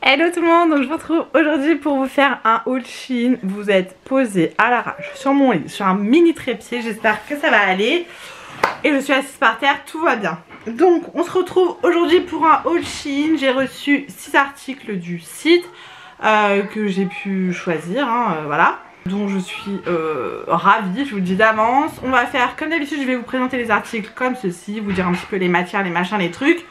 Hello tout le monde, donc je vous retrouve aujourd'hui pour vous faire un haul Shein. Vous êtes posé à l'arrache sur mon lit, sur un mini trépied, j'espère que ça va aller. Et je suis assise par terre, tout va bien. Donc on se retrouve aujourd'hui pour un haul Shein. J'ai reçu 6 articles du site que j'ai pu choisir, voilà. Donc je suis ravie, je vous le dis d'avance. On va faire comme d'habitude, je vais vous présenter les articles comme ceci, vous dire un petit peu les matières, les machins, les trucs.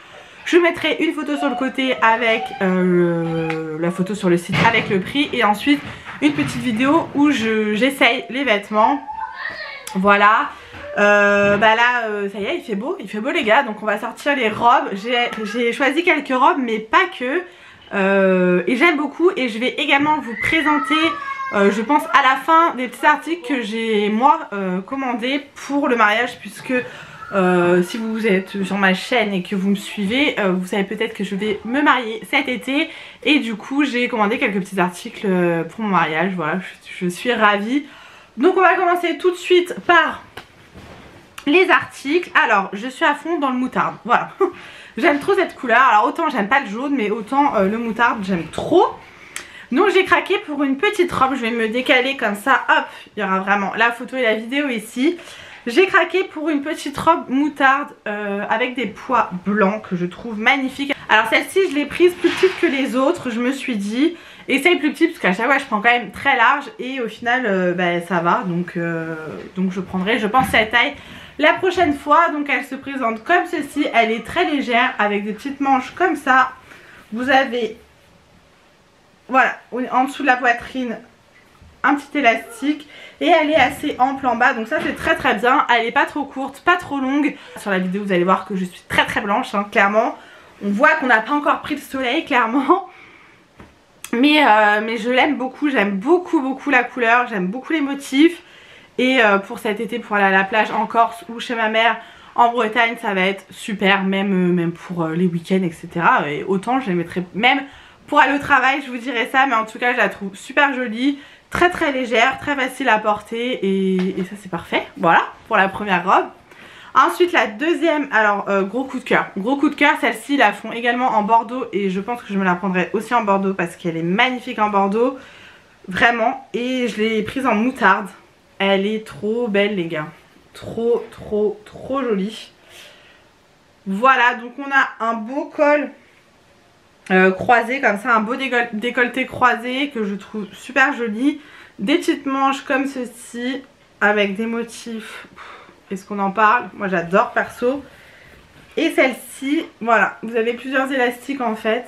Je mettrai une photo sur le côté avec la photo sur le site avec le prix. Et ensuite une petite vidéo où j'essaye les vêtements. Voilà. Là ça y est, il fait beau les gars. Donc on va sortir les robes. J'ai choisi quelques robes mais pas que. Et j'aime beaucoup. Et je vais également vous présenter je pense à la fin des petits articles que j'ai moi commandés pour le mariage. Puisque si vous êtes sur ma chaîne et que vous me suivez, vous savez peut-être que je vais me marier cet été. Et du coup j'ai commandé quelques petits articles pour mon mariage. Voilà, je suis ravie. Donc on va commencer tout de suite par les articles. Alors je suis à fond dans le moutarde, voilà. J'aime trop cette couleur. Alors autant j'aime pas le jaune, mais autant le moutarde j'aime trop. Donc j'ai craqué pour une petite robe. Je vais me décaler comme ça, hop, il y aura vraiment la photo et la vidéo ici. J'ai craqué pour une petite robe moutarde avec des pois blancs que je trouve magnifique. Alors celle-ci je l'ai prise plus petite que les autres. Je me suis dit essaye plus petit parce qu'à chaque fois je prends quand même très large. Et au final ça va. Donc je prendrai je pense cette taille la prochaine fois. Donc elle se présente comme ceci. Elle est très légère avec des petites manches comme ça. Vous avez voilà en dessous de la poitrine un petit élastique et elle est assez ample en bas, donc ça c'est très très bien. Elle est pas trop courte, pas trop longue. Sur la vidéo vous allez voir que je suis très très blanche, clairement. On voit qu'on n'a pas encore pris le soleil, clairement. Mais je l'aime beaucoup, j'aime beaucoup la couleur, j'aime beaucoup les motifs. Et pour cet été, pour aller à la plage en Corse ou chez ma mère en Bretagne, ça va être super, même pour les week-ends, etc. Et autant je les mettrais même pour aller au travail, je vous dirais ça, mais en tout cas je la trouve super jolie. Très très légère, très facile à porter et ça c'est parfait. Voilà pour la première robe. Ensuite la deuxième, alors gros coup de cœur. Gros coup de cœur, celle-ci la font également en bordeaux et je pense que je me la prendrai aussi en bordeaux parce qu'elle est magnifique en bordeaux. Vraiment. Et je l'ai prise en moutarde. Elle est trop belle les gars. Trop jolie. Voilà, donc on a un beau col croisé comme ça, un beau décolleté croisé que je trouve super joli. Des petites manches comme ceci avec des motifs. Est-ce qu'on en parle? Moi j'adore perso. Et celle-ci, voilà, vous avez plusieurs élastiques en fait.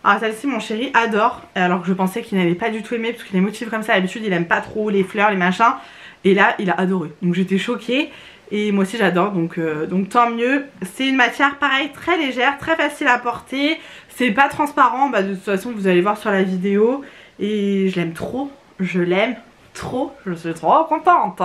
Alors celle-ci mon chéri adore, alors que je pensais qu'il n'avait pas du tout aimé parce que les motifs comme ça d'habitude il aime pas trop les fleurs, les machins. Et là il a adoré, donc j'étais choquée. Et moi aussi j'adore, donc tant mieux. C'est une matière pareil très légère, très facile à porter. C'est pas transparent, de toute façon vous allez voir sur la vidéo. Et je l'aime trop, je l'aime trop, je suis trop contente.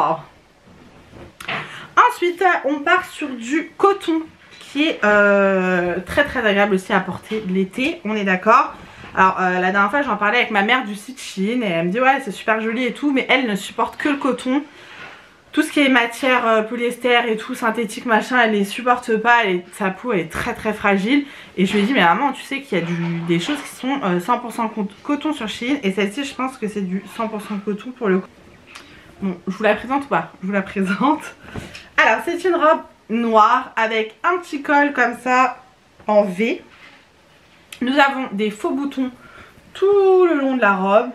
Ensuite on part sur du coton qui est très agréable aussi à porter l'été, on est d'accord. Alors la dernière fois j'en parlais avec ma mère du site Shein et elle me dit ouais c'est super joli et tout, mais elle ne supporte que le coton. Tout ce qui est matière polyester et tout, synthétique machin, elle les supporte pas, sa peau elle est très fragile. Et je lui ai dit mais maman tu sais qu'il y a des choses qui sont 100% coton sur Shein. Et celle-ci je pense que c'est du 100% coton pour le coup. Bon, je vous la présente ou pas? Je vous la présente. Alors c'est une robe noire avec un petit col comme ça en V. Nous avons des faux boutons tout le long de la robe.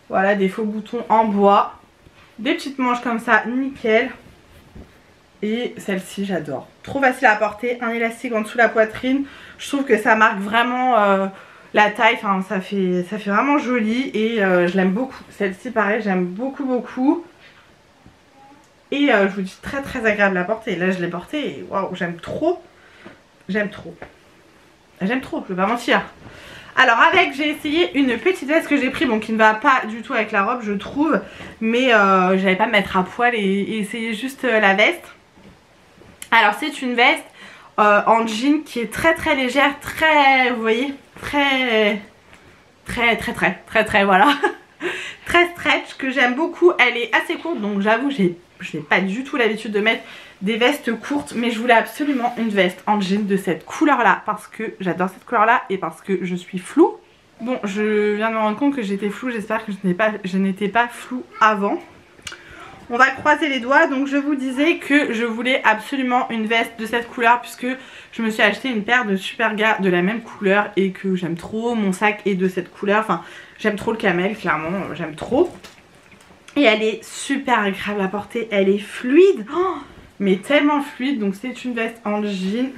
Voilà, des faux boutons en bois. Des petites manches comme ça, nickel. Et celle-ci j'adore. Trop facile à porter, un élastique en dessous de la poitrine. Je trouve que ça marque vraiment la taille, enfin ça fait vraiment joli. Et je l'aime beaucoup. Celle-ci pareil, j'aime beaucoup. Et je vous dis très agréable à porter. Là je l'ai portée et waouh, j'aime trop. J'aime trop, je vais pas mentir. Alors avec j'ai essayé une petite veste que j'ai pris, bon qui ne va pas du tout avec la robe je trouve. Mais j'allais pas me mettre à poil et essayer juste la veste. Alors c'est une veste en jean qui est très légère, très, vous voyez, très voilà. Très stretch, que j'aime beaucoup. Elle est assez courte donc j'avoue je n'ai pas du tout l'habitude de mettre des vestes courtes, mais je voulais absolument une veste en jean de cette couleur là parce que j'adore cette couleur là et parce que je suis floue. Bon, je viens de me rendre compte que j'étais floue, j'espère que je n'étais pas floue avant. On va croiser les doigts. Donc je vous disais que je voulais absolument une veste de cette couleur puisque je me suis acheté une paire de Superga de la même couleur et que j'aime trop. Mon sac est de cette couleur, enfin j'aime trop le camel, clairement, j'aime trop. Et elle est super agréable à porter, elle est fluide, oh, mais tellement fluide. Donc c'est une veste en jean.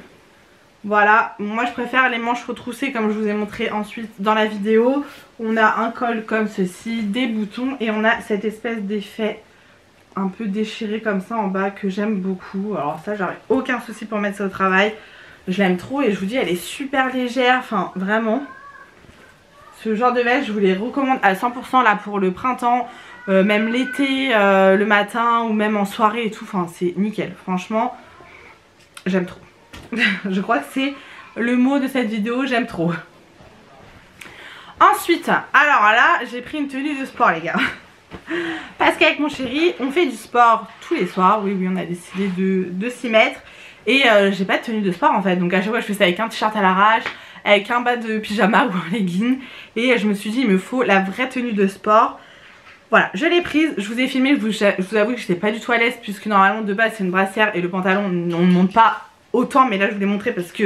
Voilà, moi je préfère les manches retroussées comme je vous ai montré ensuite dans la vidéo. On a un col comme ceci, des boutons et on a cette espèce d'effet un peu déchiré comme ça en bas que j'aime beaucoup. Alors ça j'aurais aucun souci pour mettre ça au travail. Je l'aime trop et je vous dis elle est super légère, enfin vraiment. Ce genre de veste je vous les recommande à 100% là pour le printemps, même l'été, le matin ou même en soirée et tout. Enfin c'est nickel, franchement j'aime trop. Je crois que c'est le mot de cette vidéo, j'aime trop. Ensuite, alors là j'ai pris une tenue de sport les gars. Parce qu'avec mon chéri on fait du sport tous les soirs. Oui on a décidé de s'y mettre. Et j'ai pas de tenue de sport en fait. Donc à chaque fois je fais ça avec un t-shirt à l'arrache, avec un bas de pyjama ou un legging. Et je me suis dit il me faut la vraie tenue de sport. Voilà, je l'ai prise, je vous ai filmé, je vous avoue que j'étais pas du tout à l'aise. Puisque normalement de base c'est une brassière et le pantalon on ne monte pas autant. Mais là je vous l'ai montré parce que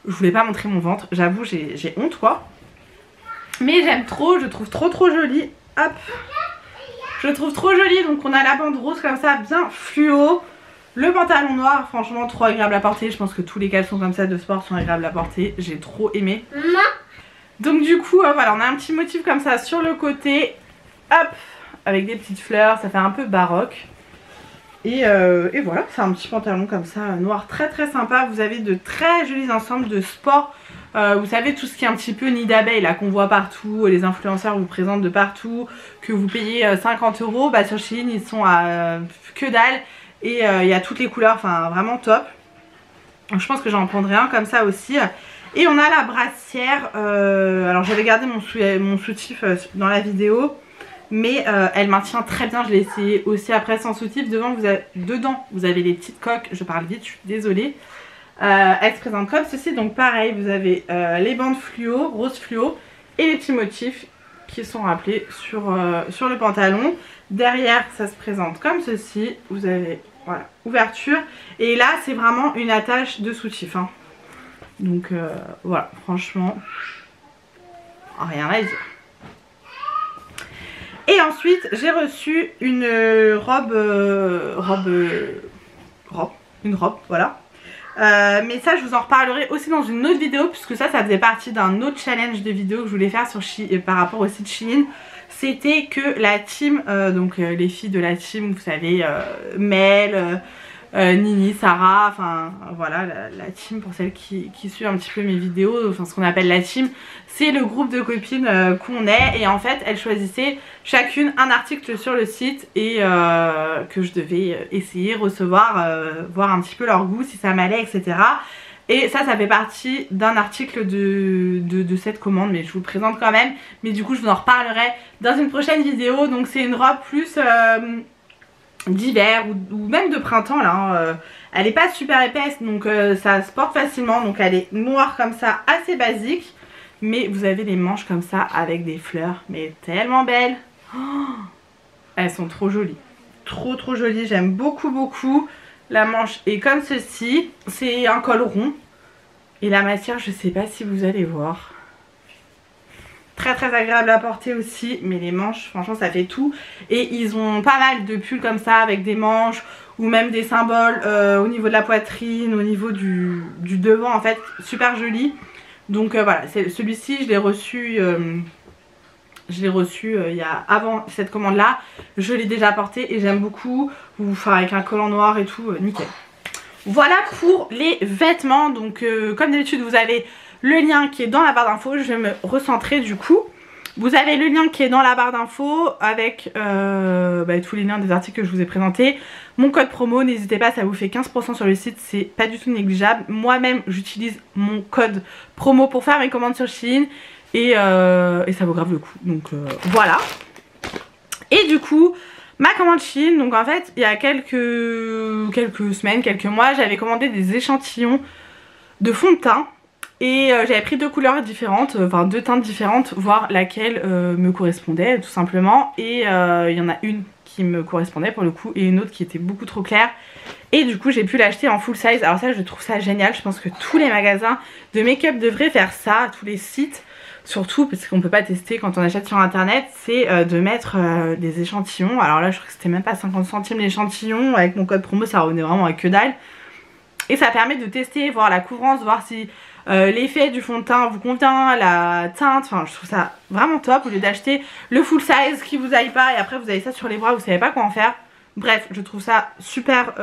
je voulais pas montrer mon ventre. J'avoue j'ai honte quoi. Mais j'aime trop, je trouve trop jolie. Hop, je trouve trop jolie. Donc on a la bande rose comme ça bien fluo. Le pantalon noir franchement trop agréable à porter. Je pense que tous les caleçons comme ça de sport sont agréables à porter. J'ai trop aimé. Donc du coup voilà, on a un petit motif comme ça sur le côté. Hop, avec des petites fleurs, ça fait un peu baroque. Et voilà, c'est un petit pantalon comme ça noir très sympa. Vous avez de très jolis ensembles de sport. Vous savez tout ce qui est un petit peu nid d'abeille là qu'on voit partout, les influenceurs vous présentent de partout, que vous payez 50 €, bah sur Shein ils sont à que dalle. Et il y a toutes les couleurs, enfin vraiment top. Donc, je pense que j'en prendrai un comme ça aussi. Et on a la brassière, alors j'avais gardé mon soutif dans la vidéo. Mais elle maintient très bien, je l'ai essayé aussi après sans soutif. Dedans vous avez les petites coques, je parle vite, je suis désolée. Elle se présente comme ceci, donc pareil, vous avez les bandes fluo, rose fluo et les petits motifs qui sont rappelés sur le pantalon. Derrière ça se présente comme ceci, vous avez voilà, ouverture. Et là c'est vraiment une attache de soutif hein. Donc voilà, franchement rien à dire. Et ensuite j'ai reçu une robe, voilà. Mais ça je vous en reparlerai aussi dans une autre vidéo, puisque ça faisait partie d'un autre challenge de vidéo que je voulais faire sur par rapport au site Shein. C'était que la team, donc les filles de la team, vous savez, Mel, Nini, Sarah, enfin voilà la team pour celles qui suivent un petit peu mes vidéos, enfin ce qu'on appelle la team, c'est le groupe de copines qu'on est. Et en fait elles choisissaient chacune un article sur le site et que je devais essayer, recevoir, voir un petit peu leur goût, si ça m'allait, etc. Et ça fait partie d'un article de cette commande, mais je vous le présente quand même. Mais du coup je vous en reparlerai dans une prochaine vidéo. Donc c'est une robe plus d'hiver ou même de printemps là hein. Elle est pas super épaisse, donc ça se porte facilement. Donc elle est noire comme ça, assez basique. Mais vous avez les manches comme ça avec des fleurs, mais tellement belles. Oh, elles sont trop jolies, trop jolies, j'aime beaucoup. La manche est comme ceci, c'est un col rond. Et la matière, je sais pas si vous allez voir. Très agréable à porter aussi, mais les manches franchement ça fait tout. Et ils ont pas mal de pulls comme ça avec des manches ou même des symboles au niveau de la poitrine, au niveau du devant en fait, super joli. Donc voilà, celui-ci je l'ai reçu il y a avant cette commande là. Je l'ai déjà porté et j'aime beaucoup. Enfin avec un collant noir et tout, nickel. Voilà pour les vêtements. Donc comme d'habitude vous avez le lien qui est dans la barre d'infos. Je vais me recentrer du coup. Vous avez le lien qui est dans la barre d'infos avec tous les liens des articles que je vous ai présentés. Mon code promo, n'hésitez pas, ça vous fait 15% sur le site, c'est pas du tout négligeable. Moi-même j'utilise mon code promo pour faire mes commandes sur Shein et ça vaut grave le coup. Donc voilà. Et du coup ma commande Shein. Donc en fait il y a quelques semaines, quelques mois, j'avais commandé des échantillons de fond de teint. Et j'avais pris deux couleurs différentes, enfin deux teintes différentes, voir laquelle me correspondait tout simplement. Et il y en a une qui me correspondait pour le coup et une autre qui était beaucoup trop claire. Et du coup j'ai pu l'acheter en full size. Alors ça je trouve ça génial, je pense que tous les magasins de make-up devraient faire ça, tous les sites. Surtout parce qu'on peut pas tester quand on achète sur internet, c'est de mettre des échantillons. Alors là je crois que c'était même pas 50 centimes l'échantillon, avec mon code promo ça revenait vraiment à que dalle. Et ça permet de tester, voir la couvrance, voir si l'effet du fond de teint vous convient, la teinte, enfin je trouve ça vraiment top au lieu d'acheter le full size qui vous aille pas et après vous avez ça sur les bras, vous savez pas quoi en faire. Bref, je trouve ça super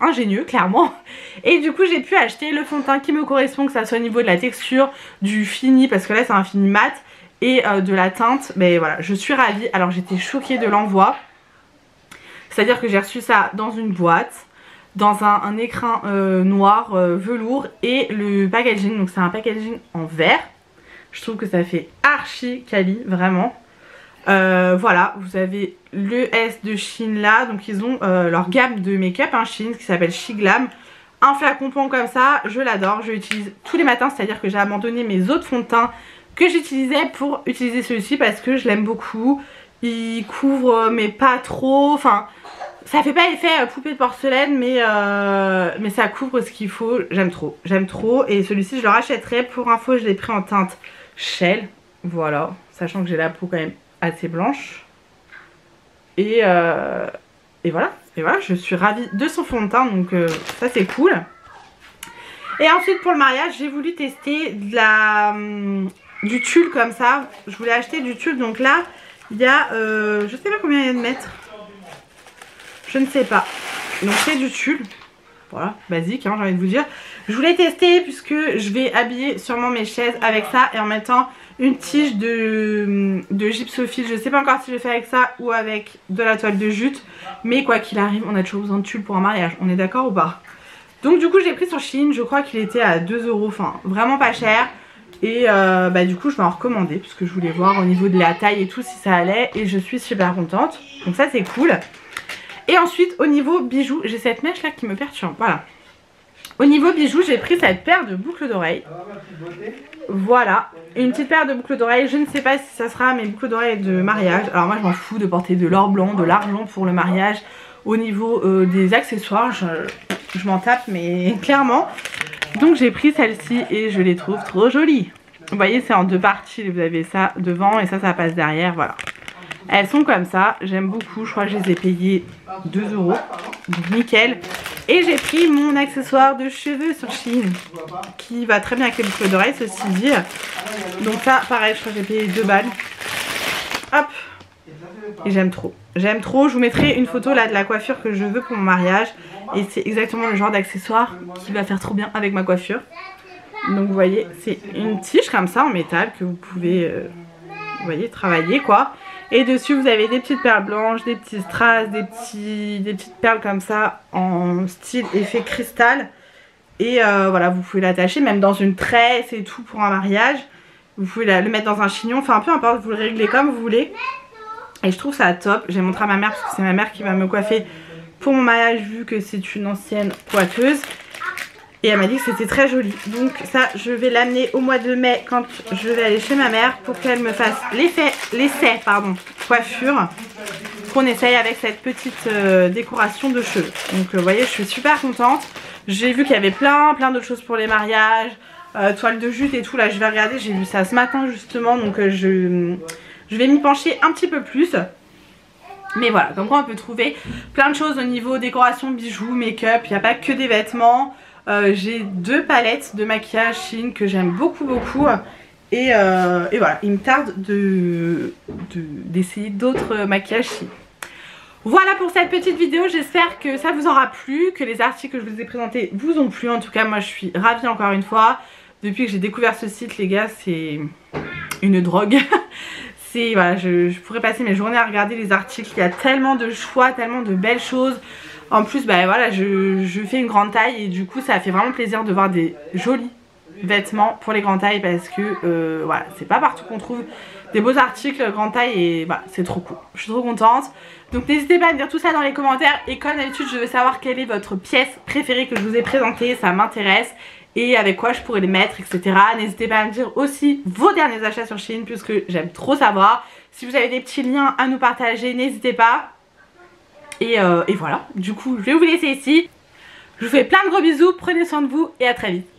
ingénieux clairement. Et du coup j'ai pu acheter le fond de teint qui me correspond, que ça soit au niveau de la texture, du fini, parce que là c'est un fini mat, et de la teinte. Mais voilà, je suis ravie. Alors j'étais choquée de l'envoi, c'est à dire que j'ai reçu ça dans une boîte, dans un écrin noir velours, et le packaging, donc c'est un packaging en verre. Je trouve que ça fait archi quali, vraiment. Voilà, vous avez le S de Shein là, donc ils ont leur gamme de make-up Shein qui s'appelle She Glam. Un flacon pont comme ça, je l'adore, je l'utilise tous les matins, c'est à dire que j'ai abandonné mes autres fonds de teint que j'utilisais pour utiliser celui-ci parce que je l'aime beaucoup. Il couvre mais pas trop, enfin ça fait pas effet poupée de porcelaine, mais ça couvre ce qu'il faut. J'aime trop. Et celui-ci je le rachèterai. Pour info je l'ai pris en teinte Shell, voilà, sachant que j'ai la peau quand même assez blanche. Et voilà, je suis ravie de son fond de teint, donc ça c'est cool. Et ensuite pour le mariage j'ai voulu tester du tulle comme ça. Je voulais acheter du tulle, donc là il y a je sais pas combien il y a de mètres, je ne sais pas. Donc c'est du tulle, voilà, basique hein, j'ai envie de vous dire. Je voulais tester puisque je vais habiller sûrement mes chaises avec ça, et en mettant une tige de gypsophile. Je sais pas encore si je vais faire avec ça ou avec de la toile de jute, mais quoi qu'il arrive on a toujours besoin de tulle pour un mariage, on est d'accord ou pas? Donc du coup j'ai pris sur Shein, je crois qu'il était à 2 €, enfin vraiment pas cher. Et du coup je vais en recommander puisque je voulais voir au niveau de la taille et tout si ça allait, et je suis super contente, donc ça c'est cool. Et ensuite au niveau bijoux, j'ai cette mèche là qui me perturbe, voilà. Au niveau bijoux j'ai pris cette paire de boucles d'oreilles. Voilà, une petite paire de boucles d'oreilles. Je ne sais pas si ça sera mes boucles d'oreilles de mariage. Alors moi je m'en fous de porter de l'or blanc, de l'argent pour le mariage. Au niveau des accessoires je m'en tape, mais clairement. Donc j'ai pris celle-ci et je les trouve trop jolies. Vous voyez c'est en deux parties, vous avez ça devant et ça passe derrière, voilà. Elles sont comme ça, j'aime beaucoup, je crois que je les ai payées 2 €, donc nickel. Et j'ai pris mon accessoire de cheveux sur Shein, qui va très bien avec les boucles d'oreilles, ceci dit. Donc ça pareil, je crois que j'ai payé 2 balles. Hop. Et j'aime trop, je vous mettrai une photo là de la coiffure que je veux pour mon mariage. Et c'est exactement le genre d'accessoire qui va faire trop bien avec ma coiffure. Donc vous voyez, c'est une tige comme ça en métal que vous pouvez vous voyez, travailler quoi. Et dessus vous avez des petites perles blanches, des petits strass, des petites perles comme ça en style effet cristal. Et voilà, vous pouvez l'attacher même dans une tresse et tout pour un mariage. Vous pouvez le mettre dans un chignon, enfin peu importe, vous le réglez comme vous voulez. Et je trouve ça top. J'ai montré à ma mère parce que c'est ma mère qui va me coiffer pour mon mariage vu que c'est une ancienne coiffeuse. Et elle m'a dit que c'était très joli. Donc ça je vais l'amener au mois de mai quand je vais aller chez ma mère pour qu'elle me fasse l'essai coiffure. Qu'on essaye avec cette petite décoration de cheveux. Donc vous voyez je suis super contente. J'ai vu qu'il y avait plein d'autres choses pour les mariages. Toile de jute et tout, là je vais regarder. J'ai vu ça ce matin justement. Donc je vais m'y pencher un petit peu plus. Mais voilà, comme quoi on peut trouver plein de choses au niveau décoration, bijoux, make-up. Il n'y a pas que des vêtements. J'ai 2 palettes de maquillage Shein que j'aime beaucoup. Et voilà, il me tarde d'essayer d'autres maquillages Shein. Voilà pour cette petite vidéo, j'espère que ça vous aura plu, que les articles que je vous ai présentés vous ont plu. En tout cas moi je suis ravie encore une fois. Depuis que j'ai découvert ce site les gars, c'est une drogue. Voilà, je pourrais passer mes journées à regarder les articles, il y a tellement de choix, tellement de belles choses. En plus voilà, je fais une grande taille et du coup ça fait vraiment plaisir de voir des jolis vêtements pour les grandes tailles parce que voilà, c'est pas partout qu'on trouve des beaux articles grande taille et bah c'est trop cool. Je suis trop contente. Donc n'hésitez pas à me dire tout ça dans les commentaires et comme d'habitude je veux savoir quelle est votre pièce préférée que je vous ai présentée, ça m'intéresse et avec quoi je pourrais les mettre, etc. N'hésitez pas à me dire aussi vos derniers achats sur Shein puisque j'aime trop savoir. Si vous avez des petits liens à nous partager, n'hésitez pas. Et voilà, du coup je vais vous laisser ici. Je vous fais plein de gros bisous, prenez soin de vous et à très vite.